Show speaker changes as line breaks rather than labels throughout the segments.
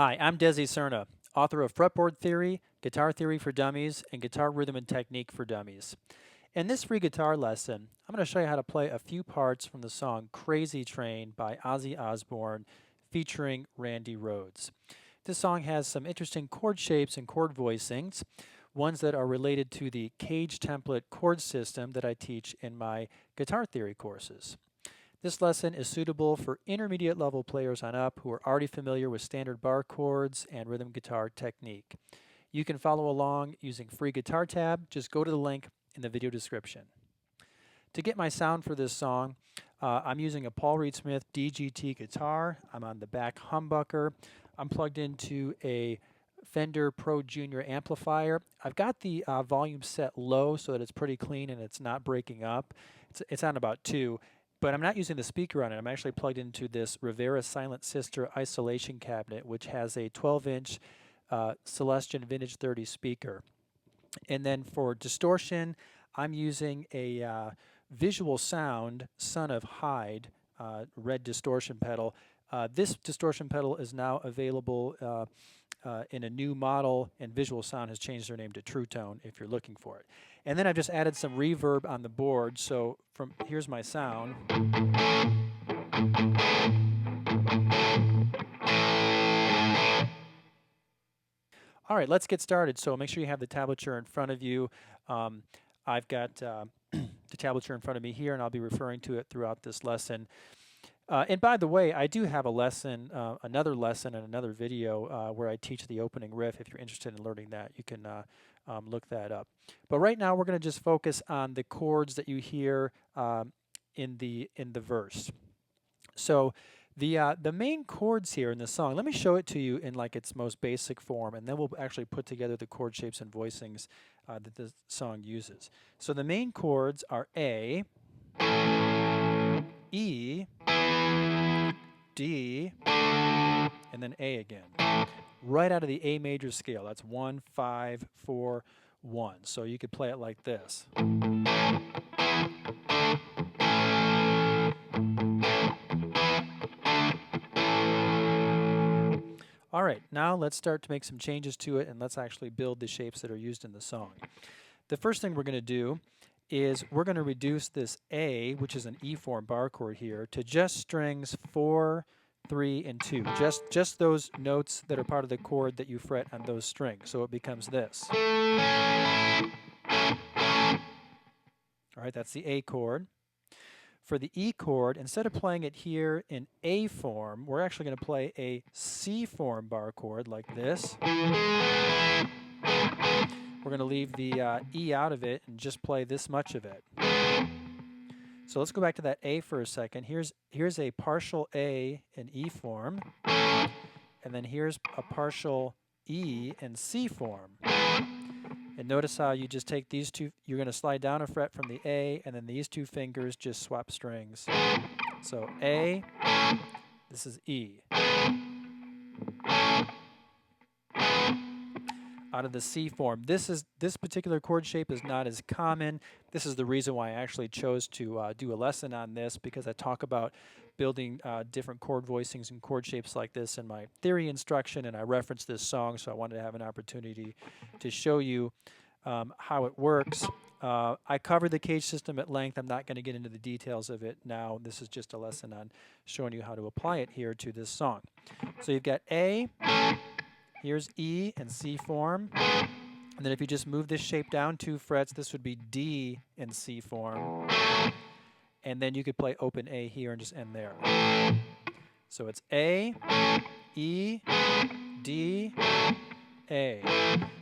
Hi, I'm Desi Serna, author of Fretboard Theory, Guitar Theory for Dummies, and Guitar Rhythm and Technique for Dummies. In this free guitar lesson, I'm going to show you how to play a few parts from the song Crazy Train by Ozzy Osbourne featuring Randy Rhoads. This song has some interesting chord shapes and chord voicings, ones that are related to the cage template chord system that I teach in my guitar theory courses. This lesson is suitable for intermediate level players on up who are already familiar with standard bar chords and rhythm guitar technique. You can follow along using free guitar tab. Just go to the link in the video description. To get my sound for this song, I'm using a Paul Reed Smith DGT guitar. I'm on the back humbucker. I'm plugged into a Fender Pro Junior amplifier. I've got the volume set low so that it's pretty clean and it's not breaking up. It's on about 2. But I'm not using the speaker on it. I'm actually plugged into this Rivera Silent Sister isolation cabinet, which has a 12-inch Celestion Vintage 30 speaker. And then for distortion, I'm using a Visual Sound Son of Hyde red distortion pedal. This distortion pedal is now available in a new model, and Visual Sound has changed their name to True Tone if you're looking for it. And then I've just added some reverb on the board, so here's my sound. All right, let's get started. So make sure you have the tablature in front of you. I've got the tablature in front of me here, and I'll be referring to it throughout this lesson. And by the way, I do have a lesson, another lesson and another video where I teach the opening riff. If you're interested in learning that, you can look that up. But right now, we're going to just focus on the chords that you hear in the verse. So the main chords here in the song, let me show it to you in like its most basic form, and then we'll actually put together the chord shapes and voicings that the song uses. So the main chords are A, E, D, and then A again. Right out of the A major scale. That's 1, 5, 4, 1. So you could play it like this. All right, now let's start to make some changes to it, and let's actually build the shapes that are used in the song. The first thing we're going to do is we're going to reduce this A, which is an E form bar chord here, to just strings 4, 3, and 2. Just those notes that are part of the chord that you fret on those strings. So it becomes this. All right, that's the A chord. For the E chord, instead of playing it here in A form, we're actually going to play a C form bar chord like this. We're going to leave the E out of it and just play this much of it. So let's go back to that A for a second. Here's a partial A in E form, and then here's a partial E in C form. And notice how you just take these two, you're going to slide down a fret from the A, and then these two fingers just swap strings. So A, this is E. Out of the C form. This particular chord shape is not as common. This is the reason why I actually chose to do a lesson on this, because I talk about building different chord voicings and chord shapes like this in my theory instruction, and I reference this song, so I wanted to have an opportunity to show you how it works. I covered the cage system at length. I'm not going to get into the details of it now. This is just a lesson on showing you how to apply it here to this song. So you've got A, here's E and C form, and then if you just move this shape down 2 frets, this would be D in C form. And then you could play open A here and just end there. So it's A, E, D, A.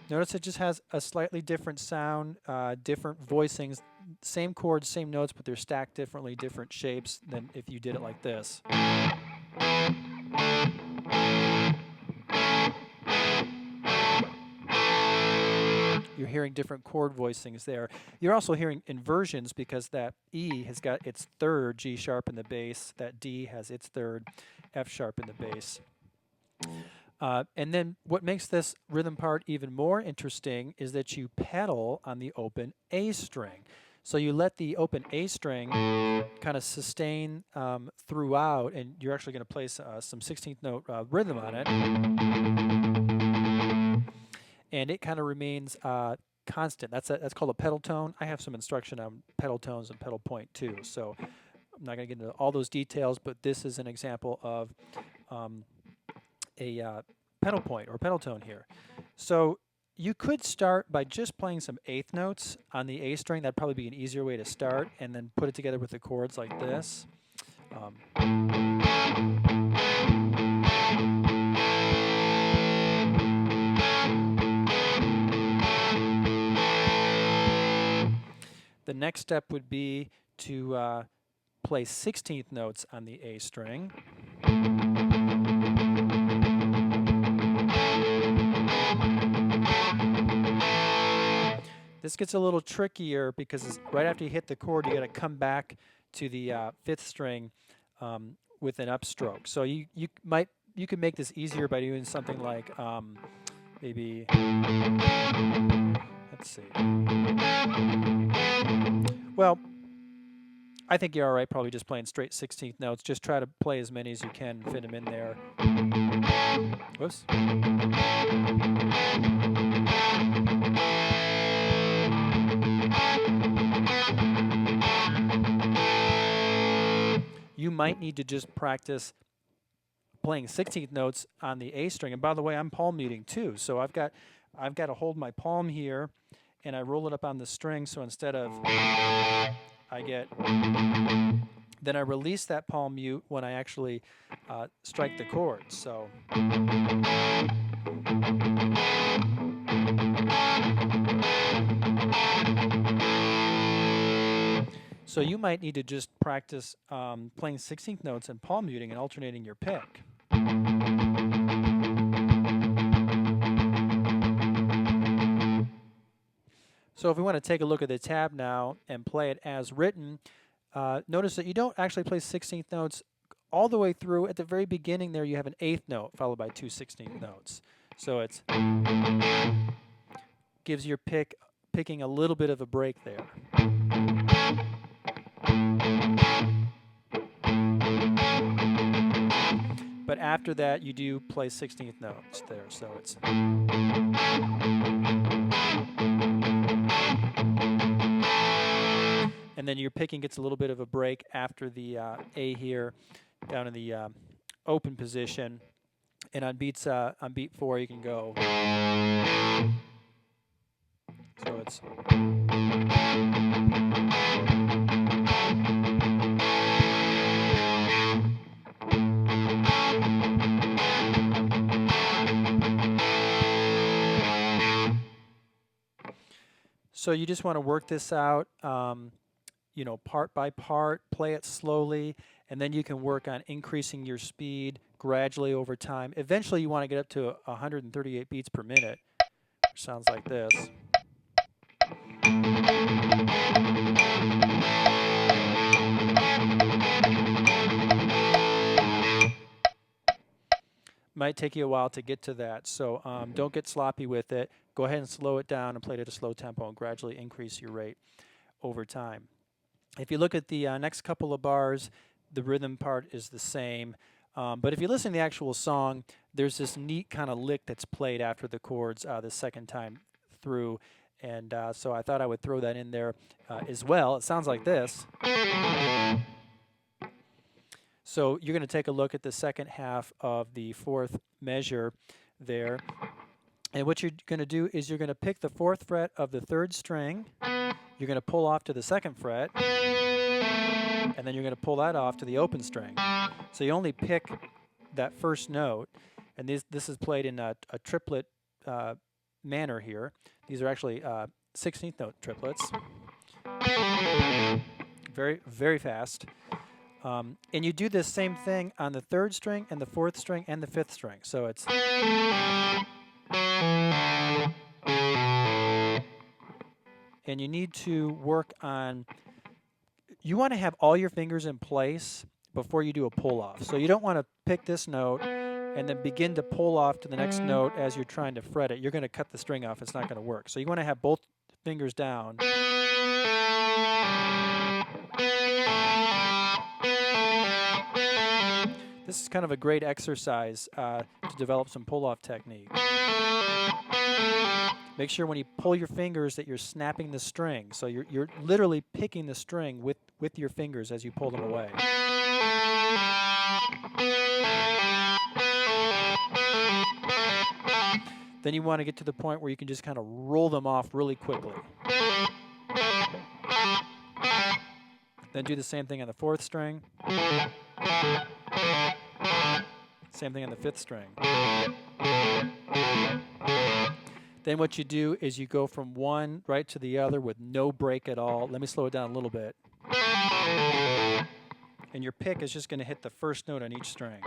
Notice it just has a slightly different sound, different voicings, same chords, same notes, but they're stacked differently, different shapes than if you did it like this. You're hearing different chord voicings there. You're also hearing inversions because that E has got its third G sharp in the bass, that D has its third F sharp in the bass. And then what makes this rhythm part even more interesting is that you pedal on the open A string. So you let the open A string kind of sustain throughout, and you're actually going to place some 16th note rhythm on it, and it kind of remains constant. That's called a pedal tone. I have some instruction on pedal tones and pedal point too, so I'm not going to get into all those details, but this is an example of a pedal point or pedal tone here. So you could start by just playing some eighth notes on the A string. That'd probably be an easier way to start, and then put it together with the chords like this. The next step would be to play 16th notes on the A string. This gets a little trickier because right after you hit the chord, you got to come back to the 5th string with an upstroke. So you can make this easier by doing something like maybe, let's see. Well, I think you're all right probably just playing straight 16th notes. Just try to play as many as you can and fit them in there. Whoops. You might need to just practice playing 16th notes on the A string. And by the way, I'm palm muting too. So I've got to hold my palm here, and I roll it up on the string. So instead of then I release that palm mute when I actually strike the chord. So. So you might need to just practice playing 16th notes and palm muting and alternating your pick. So if we want to take a look at the tab now and play it as written, notice that you don't actually play 16th notes all the way through. At the very beginning there you have an 8th note followed by 2 16th notes. So it gives your picking a little bit of a break there. But after that, you do play 16th notes there, so it's. And then your picking gets a little bit of a break after the A here, down in the open position. And on beat 4, you can go. So it's. So you just want to work this out, you know, part by part, play it slowly, and then you can work on increasing your speed gradually over time. Eventually you want to get up to 138 beats per minute, which sounds like this. Might take you a while to get to that, so don't get sloppy with it. Go ahead and slow it down and play it at a slow tempo and gradually increase your rate over time. If you look at the next couple of bars, the rhythm part is the same. But if you listen to the actual song, there's this neat kind of lick that's played after the chords the second time through. And so I thought I would throw that in there as well. It sounds like this. So you're going to take a look at the second half of the 4th measure there. And what you're going to do is you're going to pick the 4th fret of the 3rd string. You're going to pull off to the 2nd fret. And then you're going to pull that off to the open string. So you only pick that first note. And this is played in a triplet manner here. These are actually 16th note triplets. Very, very fast. And you do this same thing on the 3rd string and the 4th string and the 5th string. So it's. And you need to work on, you want to have all your fingers in place before you do a pull off. So you don't want to pick this note and then begin to pull off to the next note as you're trying to fret it. You're going to cut the string off. It's not going to work. So you want to have both fingers down. This is kind of a great exercise to develop some pull-off technique. Make sure when you pull your fingers that you're snapping the string. So you're literally picking the string with your fingers as you pull them away. Then you want to get to the point where you can just kind of roll them off really quickly. Then do the same thing on the 4th string. Same thing on the 5th string. Then what you do is you go from one right to the other with no break at all. Let me slow it down a little bit. And your pick is just going to hit the first note on each string.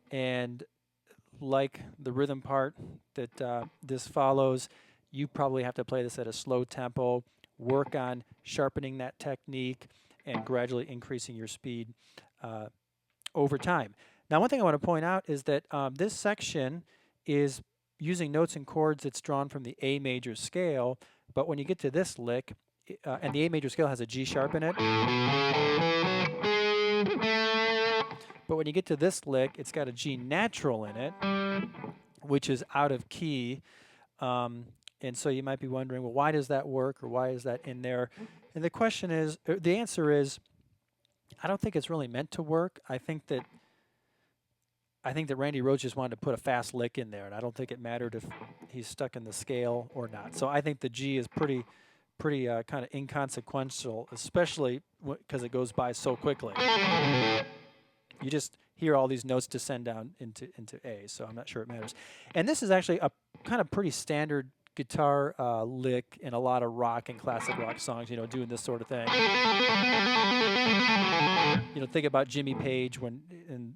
And like the rhythm part that this follows, you probably have to play this at a slow tempo, work on sharpening that technique, and gradually increasing your speed over time. Now, one thing I want to point out is that this section is using notes and chords that's drawn from the A major scale, but when you get to this lick, and the A major scale has a G sharp in it, but when you get to this lick, it's got a G natural in it, which is out of key. And so you might be wondering, well, why does that work, or why is that in there? And the answer is, I don't think it's really meant to work. I think that Randy Rhoads just wanted to put a fast lick in there, and I don't think it mattered if he's stuck in the scale or not. So I think the G is pretty kind of inconsequential, especially because it goes by so quickly. You just hear all these notes descend down into A, so I'm not sure it matters. And this is actually a kind of pretty standard guitar lick in a lot of rock and classic rock songs, you know, doing this sort of thing. You know, think about Jimmy Page when in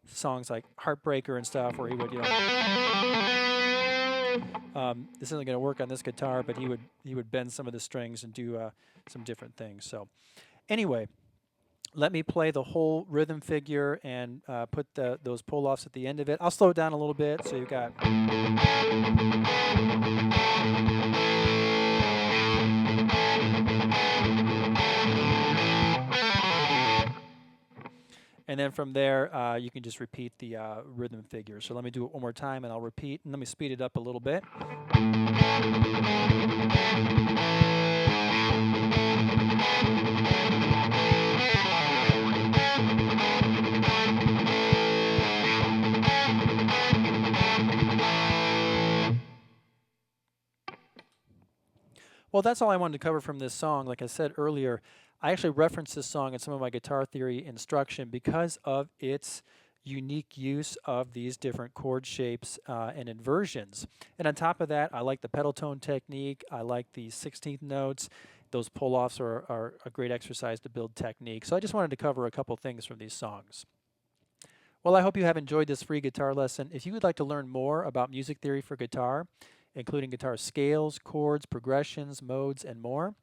songs like Heartbreaker and stuff, where he would, you know, this isn't going to work on this guitar, but he would bend some of the strings and do some different things. So anyway, let me play the whole rhythm figure and put those pull-offs at the end of it. I'll slow it down a little bit so you've got... And then from there, you can just repeat the rhythm figure. So let me do it one more time, and I'll repeat. And let me speed it up a little bit. Well, that's all I wanted to cover from this song. Like I said earlier, I actually referenced this song in some of my guitar theory instruction because of its unique use of these different chord shapes and inversions. And on top of that, I like the pedal tone technique. I like the 16th notes. Those pull-offs are a great exercise to build technique. So I just wanted to cover a couple things from these songs. Well, I hope you have enjoyed this free guitar lesson. If you would like to learn more about music theory for guitar, including guitar scales, chords, progressions, modes, and more,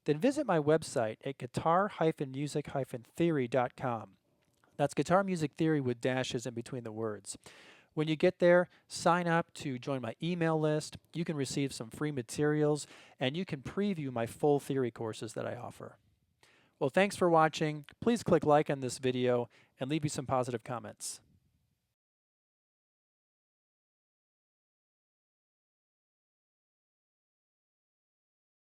then visit my website at guitar-music-theory.com. That's guitar music theory with dashes in between the words. When you get there, sign up to join my email list. You can receive some free materials, and you can preview my full theory courses that I offer. Well, thanks for watching. Please click like on this video and leave me some positive comments.